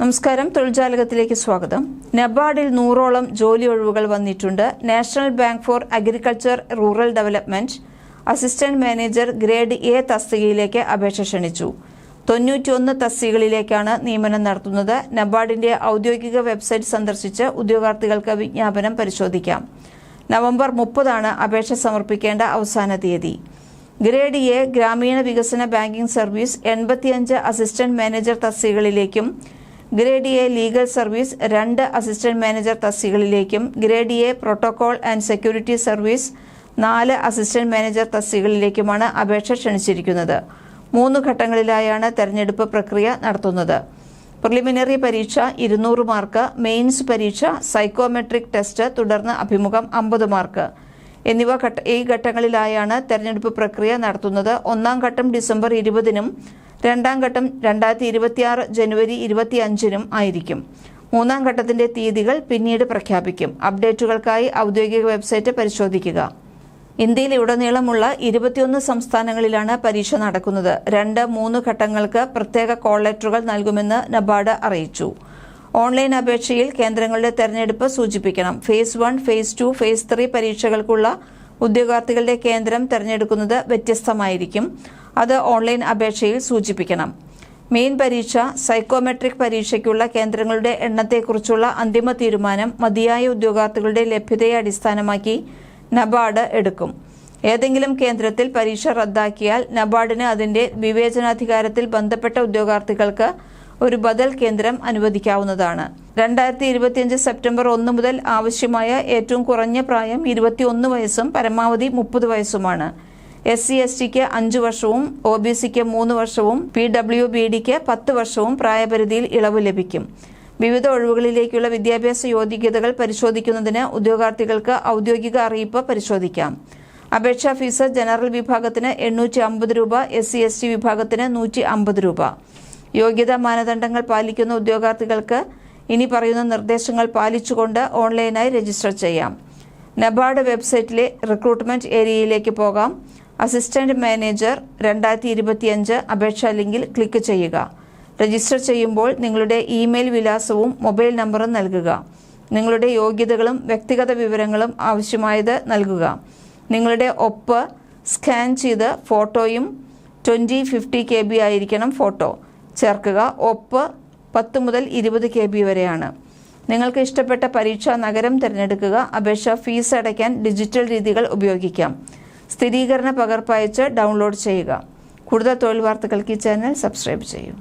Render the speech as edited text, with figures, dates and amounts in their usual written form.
നമസ്കാരം, തൊഴിൽജാലകത്തിലേക്ക് സ്വാഗതം. നബാർഡിൽ 100ഓളം ജോലി ഒഴിവുകൾ വന്നിട്ടുണ്ട്. National bank for agriculture rural development assistant manager grade A തസ്തികയിലേക്ക് അപേക്ഷ ക്ഷണിച്ചു. 91 തസ്തികകളിലേക്കാണ് നിയമനം നടത്തുന്നത്. നബാർഡിന്റെ ഔദ്യോഗിക വെബ്സൈറ്റ് സന്ദർശിച്ച് ഉദ്യോഗാർത്ഥികൾക്ക് വിജ്ഞാപനം പരിശോധിക്കാം. നവംബർ 30 അപേക്ഷ സമർപ്പിക്കേണ്ട അവസാന തീയതി. ഗ്രേഡ് എ ഗ്രാമീണ വികസന ബാങ്കിംഗ് സർവീസ് 85 അസിസ്റ്റന്റ് മാനേജർ തസ്തികകളിലേക്കും grade A legal service 2 assistant manager തസ്തികകളിലേക്കും grade A protocol and security service 4 assistant manager തസ്തികകളിലേക്കുമാണ് അപേക്ഷ ക്ഷണിച്ചിരിക്കുന്നത്. 3 ഘട്ടങ്ങളിലായാണ് തെരഞ്ഞെടുപ്പ് പ്രക്രിയ നടത്തുന്നത്. പ്രിലിമിനറി പരീക്ഷ 200 മാർക്ക്, മെയിൻസ് പരീക്ഷ, സൈക്കോമെട്രിക് ടെസ്റ്റ്, തുടർന്ന് അഭിമുഖം 50 മാർക്ക് എന്നിവ ഈ ഘട്ടങ്ങളിലായാണ് തെരഞ്ഞെടുപ്പ് പ്രക്രിയ നടത്തുന്നത്. 1ാം ഘട്ടം ഡിസംബർ 20-നും 2ാം ഘട്ടം 2026 ജനുവരി 25-നും ആയിരിക്കും. 3ാം ഘട്ടത്തിന്റെ തീയതികൾ പിന്നീട് പ്രഖ്യാപിക്കും. അപ്ഡേറ്റുകൾക്കായി ഔദ്യോഗിക വെബ്സൈറ്റ് പരിശോധിക്കുക. ഇന്ത്യയിലുടനീളമുള്ള 21 സംസ്ഥാനങ്ങളിലാണ് പരീക്ഷ നടക്കുന്നത്. 2-3 ഘട്ടങ്ങൾക്ക് പ്രത്യേക കോൾ ലെറ്ററുകൾ നൽകുമെന്ന് നബാർഡ് അറിയിച്ചു. ഓൺലൈൻ അപേക്ഷയിൽ കേന്ദ്രങ്ങളുടെ തെരഞ്ഞെടുപ്പ് സൂചിപ്പിക്കണം. ഫേസ് 1, ഫേസ് 2, ഫേസ് 3 പരീക്ഷകൾക്കുള്ള ഉദ്യോഗാർത്ഥികളുടെ കേന്ദ്രം തെരഞ്ഞെടുക്കുന്നത് വ്യത്യസ്തമായിരിക്കും. അത് ഓൺലൈൻ അപേക്ഷയിൽ സൂചിപ്പിക്കണം. മെയിൻ പരീക്ഷ, സൈക്കോമെട്രിക് പരീക്ഷയ്ക്കുള്ള കേന്ദ്രങ്ങളുടെ എണ്ണത്തെക്കുറിച്ചുള്ള അന്തിമ തീരുമാനം മതിയായ ഉദ്യോഗാർത്ഥികളുടെ ലഭ്യതയെ അടിസ്ഥാനമാക്കി നബാർഡ് എടുക്കും. ഏതെങ്കിലും കേന്ദ്രത്തിൽ പരീക്ഷ റദ്ദാക്കിയാൽ നബാർഡിന് അതിന്റെ വിവേചനാധികാരത്തിൽ ബന്ധപ്പെട്ട ഉദ്യോഗാർത്ഥികൾക്ക് ഒരു ബദൽ കേന്ദ്രം അനുവദിക്കാവുന്നതാണ്. 2025 സെപ്റ്റംബർ 1 മുതൽ ആവശ്യമായ ഏറ്റവും കുറഞ്ഞ പ്രായം 21 വയസ്സും പരമാവധി 30 വയസ്സുമാണ്. SC/STക്ക് 5 വർഷവും OBCക്ക് 3 വർഷവും PWBDക്ക് 10 വർഷവും പ്രായപരിധിയിൽ ഇളവ് ലഭിക്കും. വിവിധ ഒഴിവുകളിലേക്കുള്ള വിദ്യാഭ്യാസ യോഗ്യതകൾ പരിശോധിക്കുന്നതിന് ഉദ്യോഗാർത്ഥികൾക്ക് ഔദ്യോഗിക അറിയിപ്പ് പരിശോധിക്കാം. അപേക്ഷാ ഫീസ് ജനറൽ വിഭാഗത്തിന് 850 രൂപ, SC/ST വിഭാഗത്തിന് 150 രൂപ. യോഗ്യതാ മാനദണ്ഡങ്ങൾ പാലിക്കുന്ന ഉദ്യോഗാർത്ഥികൾക്ക് ഇനി പറയുന്ന നിർദ്ദേശങ്ങൾ പാലിച്ചുകൊണ്ട് ഓൺലൈനായി രജിസ്റ്റർ ചെയ്യാം. നബാർഡ് വെബ്സൈറ്റിലെ റിക്രൂട്ട്മെന്റ് ഏരിയയിലേക്ക് പോകാം. അസിസ്റ്റന്റ് മാനേജർ 2025 അപേക്ഷാ ലിങ്കിൽ ക്ലിക്ക് ചെയ്യുക. രജിസ്റ്റർ ചെയ്യുമ്പോൾ നിങ്ങളുടെ ഇമെയിൽ വിലാസവും മൊബൈൽ നമ്പറും നൽകുക. നിങ്ങളുടെ യോഗ്യതകളും വ്യക്തിഗത വിവരങ്ങളും ആവശ്യമായത് നൽകുക. നിങ്ങളുടെ ഒപ്പ് സ്കാൻ ചെയ്ത് ഫോട്ടോയും 2050 KB ആയിരിക്കണം ഫോട്ടോ ചേർക്കുക. ഒപ്പ് 10 മുതൽ 20 KB വരെയാണ്. നിങ്ങൾക്ക് ഇഷ്ടപ്പെട്ട പരീക്ഷാ നഗരം തിരഞ്ഞെടുക്കുക. അപേക്ഷ ഫീസ് അടയ്ക്കാൻ ഡിജിറ്റൽ രീതികൾ ഉപയോഗിക്കാം. സ്ഥിരീകരണ പകർപ്പ് അയച്ച് ഡൗൺലോഡ് ചെയ്യുക. കൂടുതൽ തൊഴിൽ വാർത്തകൾക്ക് ഈ ചാനൽ സബ്സ്ക്രൈബ് ചെയ്യൂ.